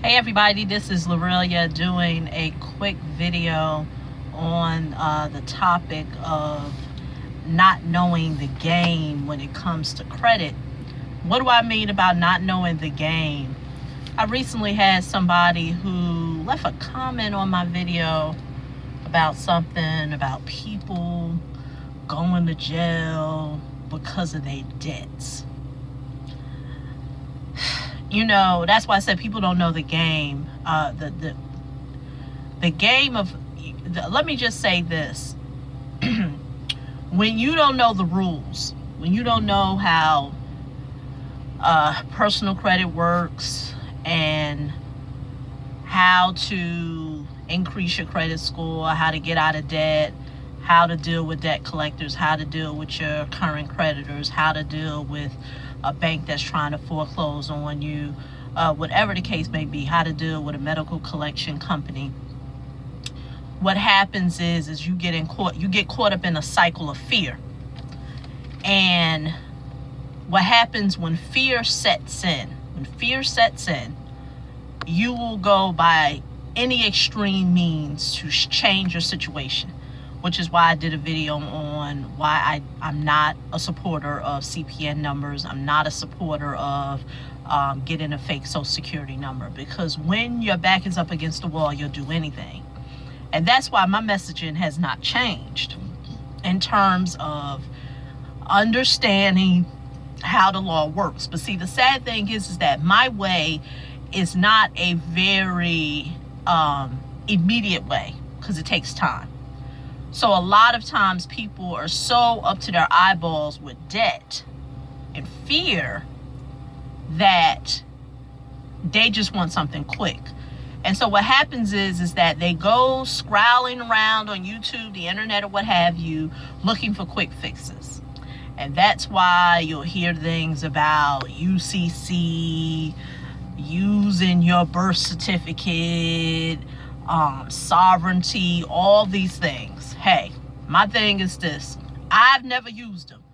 Hey everybody, this is Lorelia doing a quick video on the topic of not knowing the game when it comes to credit. What do I mean about not knowing the game? I recently had somebody who left a comment on my video about something about people going to jail because of their debts. You know, that's why I said people don't know the game. The game of, let me just say this. When you don't know the rules, when you don't know how personal credit works and how to increase your credit score, how to get out of debt, how to deal with debt collectors, how to deal with your current creditors, how to deal with a bank that's trying to foreclose on you, whatever the case may be, how to deal with a medical collection company. What happens is you get caught up in a cycle of fear. And what happens when fear sets in, you will go by any extreme means to change your situation, which is why I did a video on why I'm not a supporter of CPN numbers. I'm not a supporter of getting a fake Social Security number, because when your back is up against the wall, you'll do anything. And that's why my messaging has not changed in terms of understanding how the law works. But see, the sad thing is that my way is not a very immediate way, because it takes time. So a lot of times people are so up to their eyeballs with debt and fear that they just want something quick. And so what happens is that they go scrolling around on YouTube, the internet, or what have you, looking for quick fixes. And that's why you'll hear things about UCC, using your birth certificate, sovereignty, all these things. Hey, my thing is this: I've never used them,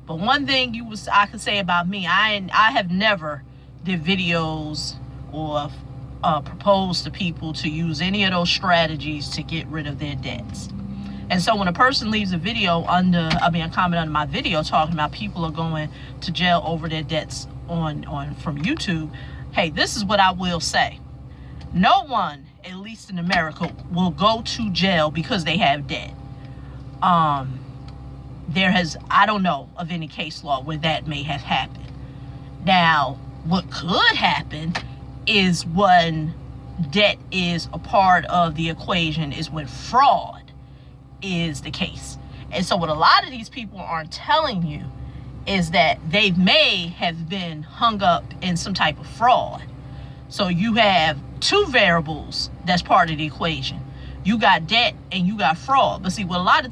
but one thing I could say about me, I have never did videos or proposed to people to use any of those strategies to get rid of their debts. And so when a person leaves a comment under my video talking about people are going to jail over their debts from YouTube, hey, this is what I will say: no one, at least in America, will go to jail because they have debt. I don't know of any case law where that may have happened. Now, what could happen is when debt is a part of the equation, is when fraud is the case. And so what a lot of these people aren't telling you is that they may have been hung up in some type of fraud. So you have two variables that's part of the equation. You got debt and you got fraud. But see, what a lot of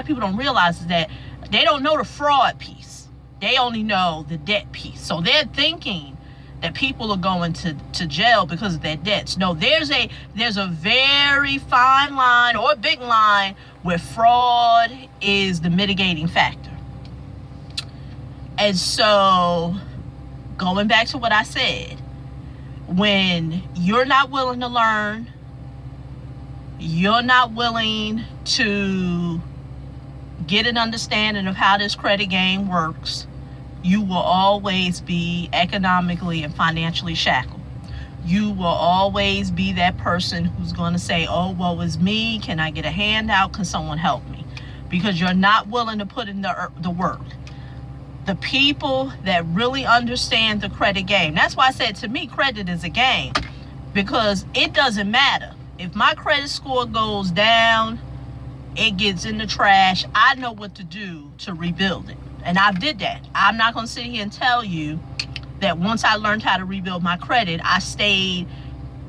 people don't realize is that they don't know the fraud piece. They only know the debt piece. So they're thinking that people are going to jail because of their debts. No, there's a very fine line, or a big line, where fraud is the mitigating factor. And so, going back to what I said, when you're not willing to learn, you're not willing to get an understanding of how this credit game works, you will always be economically and financially shackled. You will always be that person who's going to say, oh, woe is me. Can I get a handout? Can someone help me? Because you're not willing to put in the work. The people that really understand the credit game, that's why I said, to me, credit is a game, because it doesn't matter. If my credit score goes down, it gets in the trash, I know what to do to rebuild it. And I did that. I'm not going to sit here and tell you that once I learned how to rebuild my credit, I stayed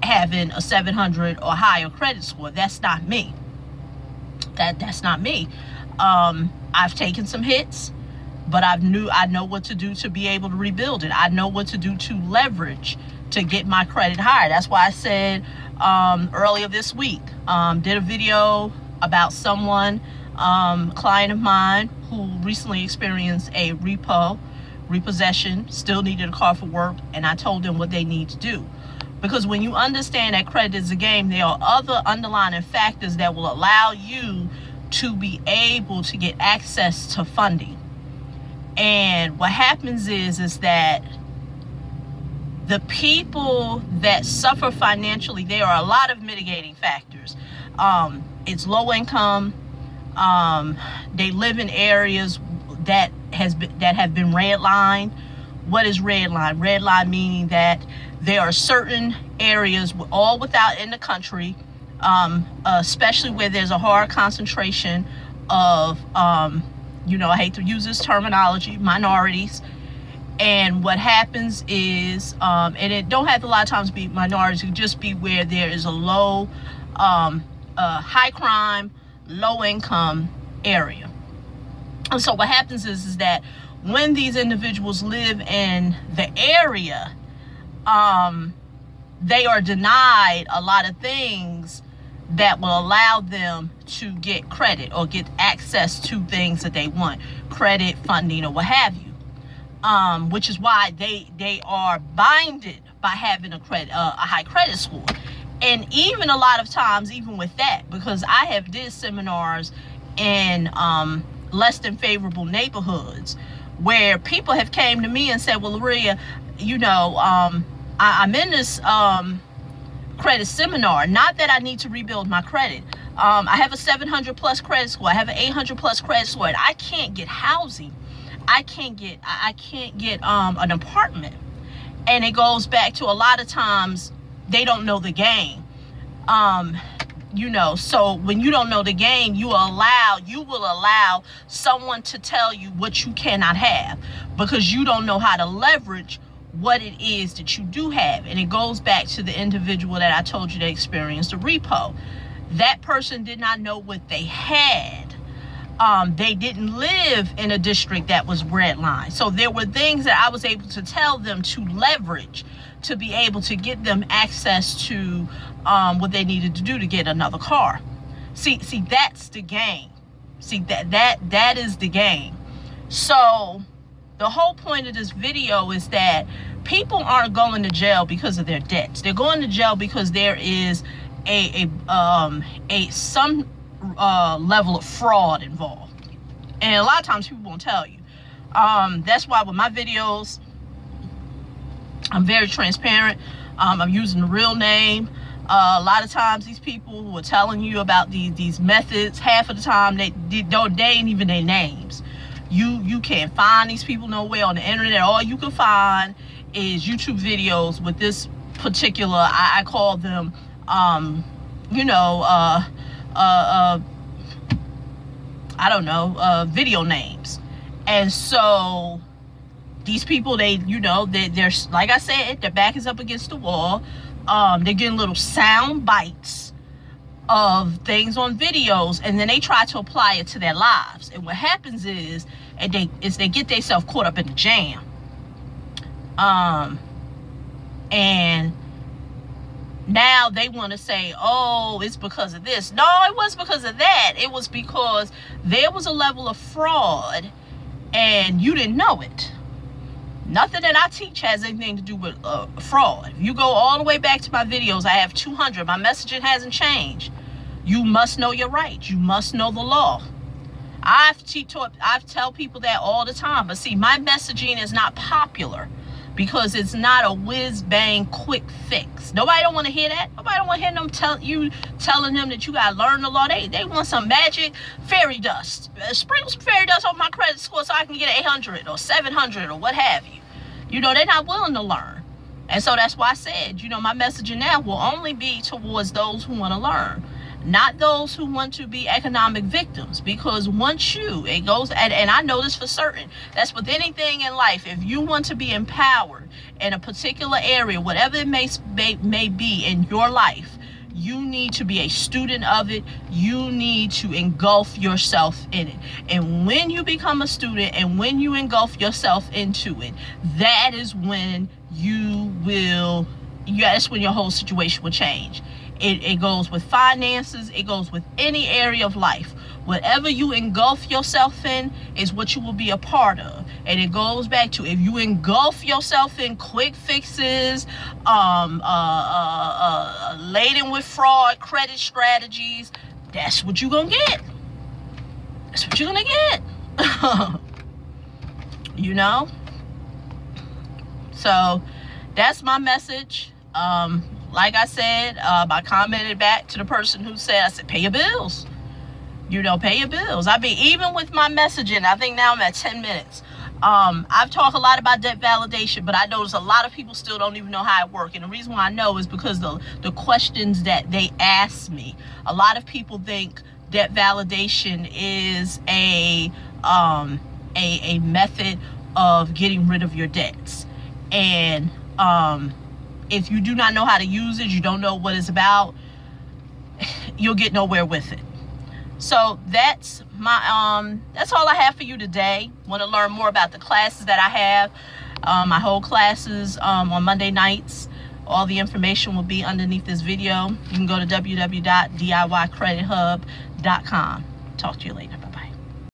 having a 700 or higher credit score. That's not me. That's not me. I've taken some hits, but I know what to do to be able to rebuild it. I know what to do to leverage to get my credit higher. That's why I said earlier this week, did a video about someone, client of mine, who recently experienced a repossession, still needed a car for work, and I told them what they need to do. Because when you understand that credit is a game, there are other underlying factors that will allow you to be able to get access to funding. And what happens is that the people that suffer financially, there are a lot of mitigating factors. It's low income. They live in areas that have been redlined. What is redline? Redline meaning that there are certain areas, all without in the country, especially where there's a hard concentration of, I hate to use this terminology, minorities. And what happens is, and it don't have to a lot of times be minorities, it could just be where there is a low, high crime, low income area. And so what happens is that when these individuals live in the area, they are denied a lot of things that will allow them to get credit or get access to things that they want, credit, funding, or what have you. Which is why they are binded by having a high credit score. And even a lot of times, even with that, because I have did seminars in less than favorable neighborhoods where people have came to me and said, well, Laria, I'm in this credit seminar, not that I need to rebuild my credit. I have a 700 plus credit score. I have an 800 plus credit score, and I can't get housing. I can't get an apartment. And it goes back to a lot of times they don't know the game. So when you don't know the game, you will allow someone to tell you what you cannot have, because you don't know how to leverage what it is that you do have. And it goes back to the individual that I told you that experienced a repo. That person did not know what they had. They didn't live in a district that was redlined. So there were things that I was able to tell them to leverage to be able to get them access to what they needed to do to get another car. See, that's the game. See, that is the game. So the whole point of this video is that people aren't going to jail because of their debts. They're going to jail because there is some level of fraud involved. And a lot of times people won't tell you. That's why with my videos, I'm very transparent. I'm using the real name. A lot of times these people who are telling you about these methods, half of the time they ain't even their names. You can't find these people nowhere on the internet. All you can find is YouTube videos with this particular, I call them, video names. And so these people, they're like I said, their back is up against the wall. They're getting little sound bites of things on videos, and then they try to apply it to their lives. And what happens is they get themselves caught up in the jam. And now they want to say, oh, it's because of this. No, it wasn't because of that. It was because there was a level of fraud and you didn't know it. Nothing that I teach has anything to do with fraud. If you go all the way back to my videos, I have 200. My messaging hasn't changed. You must know your rights. You must know the law. I tell people that all the time. But see, my messaging is not popular because it's not a whiz-bang quick fix. Nobody don't want to hear that. Nobody don't want to hear them telling them that you got to learn the law. They want some magic fairy dust. Sprinkle some fairy dust on my credit score so I can get an 800 or 700 or what have you. They're not willing to learn. And so that's why I said, my messaging now will only be towards those who want to learn, not those who want to be economic victims. Because once it goes, and I know this for certain, that's with anything in life. If you want to be empowered in a particular area, whatever it may be in your life, you need to be a student of it. You need to engulf yourself in it. And when you become a student and when you engulf yourself into it, that is when that's when your whole situation will change. It goes with finances. It goes with any area of life. Whatever you engulf yourself in is what you will be a part of. And it goes back to, if you engulf yourself in quick fixes, laden with fraud, credit strategies, that's what you're gonna get. That's what you're gonna get. You know? So that's my message. Like I said, I commented back to the person who said, I said, pay your bills. You know, pay your bills. I mean, even with my messaging, I think now I'm at 10 minutes. I've talked a lot about debt validation, but I notice a lot of people still don't even know how it works. And the reason why I know is because the questions that they ask me. A lot of people think debt validation is a method of getting rid of your debts. And if you do not know how to use it, you don't know what it's about, you'll get nowhere with it. So that's my that's all I have for you today. Want to learn more about the classes that I have? My whole classes on Monday nights. All the information will be underneath this video. You can go to www.diycredithub.com. Talk to you later.